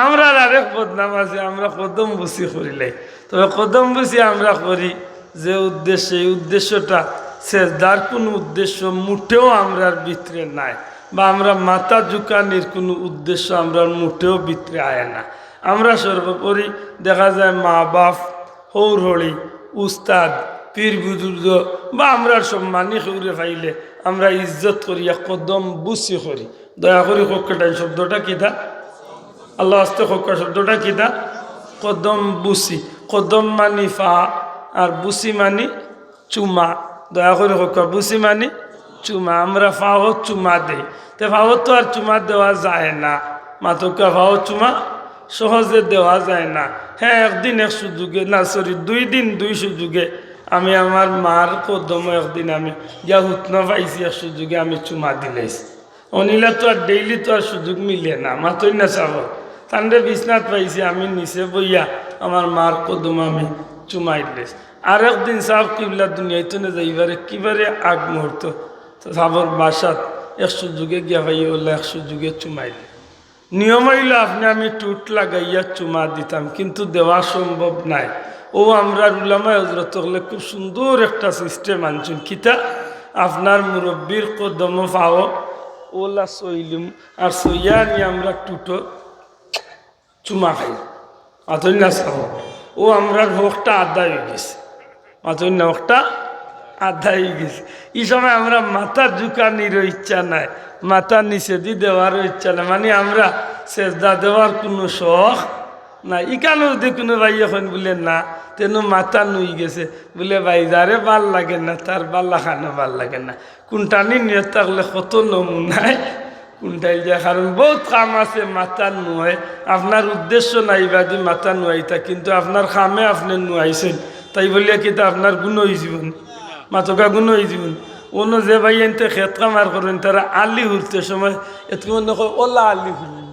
আমরা আরেক বদনাম আছে, আমরা কদম বুসি করিলাই। তবে কদম বুসি আমরা করি যে উদ্দেশ্যে, এই উদ্দেশ্যটা সেজদার কোনো উদ্দেশ্য মুঠেও আমরার ভিতরে নাই, বা আমরা মাথা ঝুঁকানির কোনো উদ্দেশ্য আমরা মুঠেও ভিতরে আয় না। আমরা সর্বোপরি দেখা যায় মা বাপ, হৌরহড়ি, উস্তাদ, পীর বুজুর্গ বা আমরা সম্মানী করে পাইলে আমরা ইজ্জত করিয়া কদম বুসি করি। দয়া করি কক্ষটাই শব্দটা কিতা, আল্লাহ আস্তে কক্কা শব্দটা কিতা, কদম বুসি। কদম মানি ফা আর বুসি মানি চুমা। দয়া করে কক্কা বুসি মানি চুমা। আমরা ফাও চুমা দেই, তো ফাও তো আর চুমা দেওয়া যায় না। মাতকা ফাও চুমা সহজে দেওয়া যায় না। হ্যাঁ, একদিন এক সুযোগে, না সরি 2 দিন 2 সুযোগে আমি আমার মার কদম একদিন আমি যা হুতন পাইছি, এক সুযোগে আমি চুমা দিলাইছি। অনিলা তো আর ডেইলি তো আর সুযোগ মিলে না, মাতই না চাব। তান্ডে বিছনাথ পাইছি, আমি নিচে বইয়া আমার মার কদম আমি চুমাই দিলাইছি। আর একদিন সাহ কিবলা দুনিয়াইতো না যাইবারে কিবারে আগ মুহূর্ত সাবর বাসাত এক সুযোগে গিয়া ভাই ওলা এক সুযোগে চুমাই দিল। নিয়ম হইল আপনি আমি টুট লাগাইয়া চুমা দিতাম, কিন্তু দেওয়া সম্ভব নাই। ও আমরা উলামায়ে হযরত হলে খুব সুন্দর একটা সিস্টেম আনছেন। কিতা, আপনার মুরব্বীর কদম পাও ওলা সইলুম, আর সইয়া নিয়ে আমরা টুটো চুমা খাই। অতন্যা চাব ও আমরা ভোগটা আদায় হয়ে গেছে, অতন্যা ভোগটা আদায় হয়ে গেছে। এই সময় আমরা মাথা ঝুঁকানির ইচ্ছা নাই, মাথা নিচে দিয়ে দেওয়ারও ইচ্ছা নাই। মানে আমরা সেজদা দেওয়ার কোনো শখ না। ইকানো যদি কোনো ভাই এখন বলে না তেন মাথা নুই গেছে, বলে ভাই যারে ভাল লাগে না তার বাল্লা খানো ভাল লাগে না। কোনটানি নিয়ত থাকলে কত নমুনায় কোনটাই যায়, কারণ বহুত কাম আছে মাথা নুয়ায়। আপনার উদ্দেশ্য নাই বাদি মাথা নুয়াইতা, কিন্তু আপনার কামে আপনি নুয়াইছেন, তাই বলিয়া কিন্তু আপনার গুণ হয়ে যাবেন, মাথকা গুণ হয়ে যাবেন। অন্য যে ভাই এনতে খেত কামার করেন তারা আলি হুরতে সময় এত মনে কর ওলা আলি হুরেন,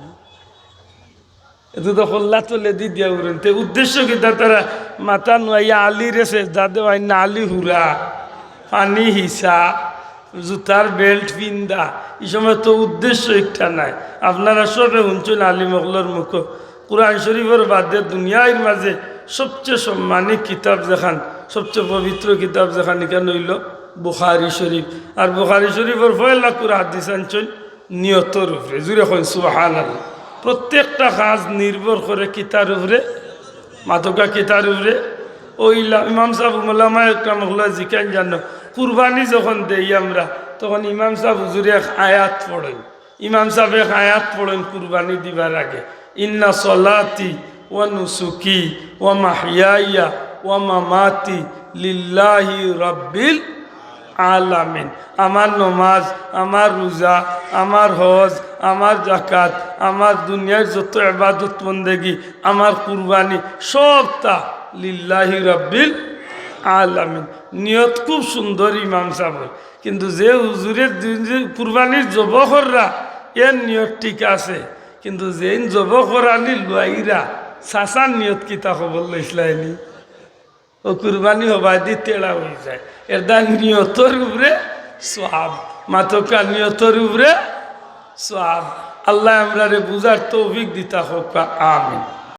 এত তো হল্লা তোলে দি দিয়া উড়েন। তে উদ্দেশ্য কিন্তু তারা মাথা নুয়াইয়া আলি রেছে দাদে ভাই না আলি হুরা, পানি হিসা, জুতার বেল্ট পিন্দা, এই সময় তো উদ্দেশ্য একটা নাই। আপনারা সবে শুনছেন আলী মগলর মুখ, কুরআন শরীফের বাদে দুনিয়ার মাঝে সবচেয়ে সম্মানী কিতাব যেখান, সবচেয়ে পবিত্র কিতাব যেখান, এখানে হইল বুখারী শরীফ। আর বুখারী শরীফের পয়লা কুরআন হাদিস আনছেন নিয়তর উপরে। জুড়ে কই সুবহানাল্লাহ। প্রত্যেকটা কাজ নির্ভর করে কিতার উপরে, মাতকা কিতার উপরে। ওই ইমাম সাহেব মোলামা একরাম জিকান জানো, কুরবানি যখন দেই আমরা তখন ইমাম সাহেব হুজুরে এক আয়াত পড়েন। ইমাম সাহেব এক আয়াত পড়েন কুরবানি দিবার আগে, ইন্না সলাতি ওয়া নুসুকি ওয়া মাহইয়ায়া ওয়া মামাতি লিল্লাহি রাব্বিল আলামিন। আমার নমাজ, আমার রোজা, আমার হজ, আমার জাকাত, আমার দুনিয়ার যত ইবাদত বন্দেগি, আমার কুরবানি সবটা লিল্লাহি রাব্বিল আলামিন। নিয়ত খুব সুন্দর ইমাম সাহেবের, কিন্তু যে হুজুরের কুরবানির জবহররা এর নিয়ত ঠিক আছে, কিন্তু যে জবহরানি লুয়াইরা সাসার নিয়ত কিতা খবর লইসলাইনি, ও কুরবানি হবাই দি তেড়া হয়ে যায়। এর দা নিয়তর উপরে সোয়াব, মাতকা নিয়তর উপরে সোয়াব। আল্লাহ আমরা রে বুঝার তৌফিক দিতা হোক, আমিন।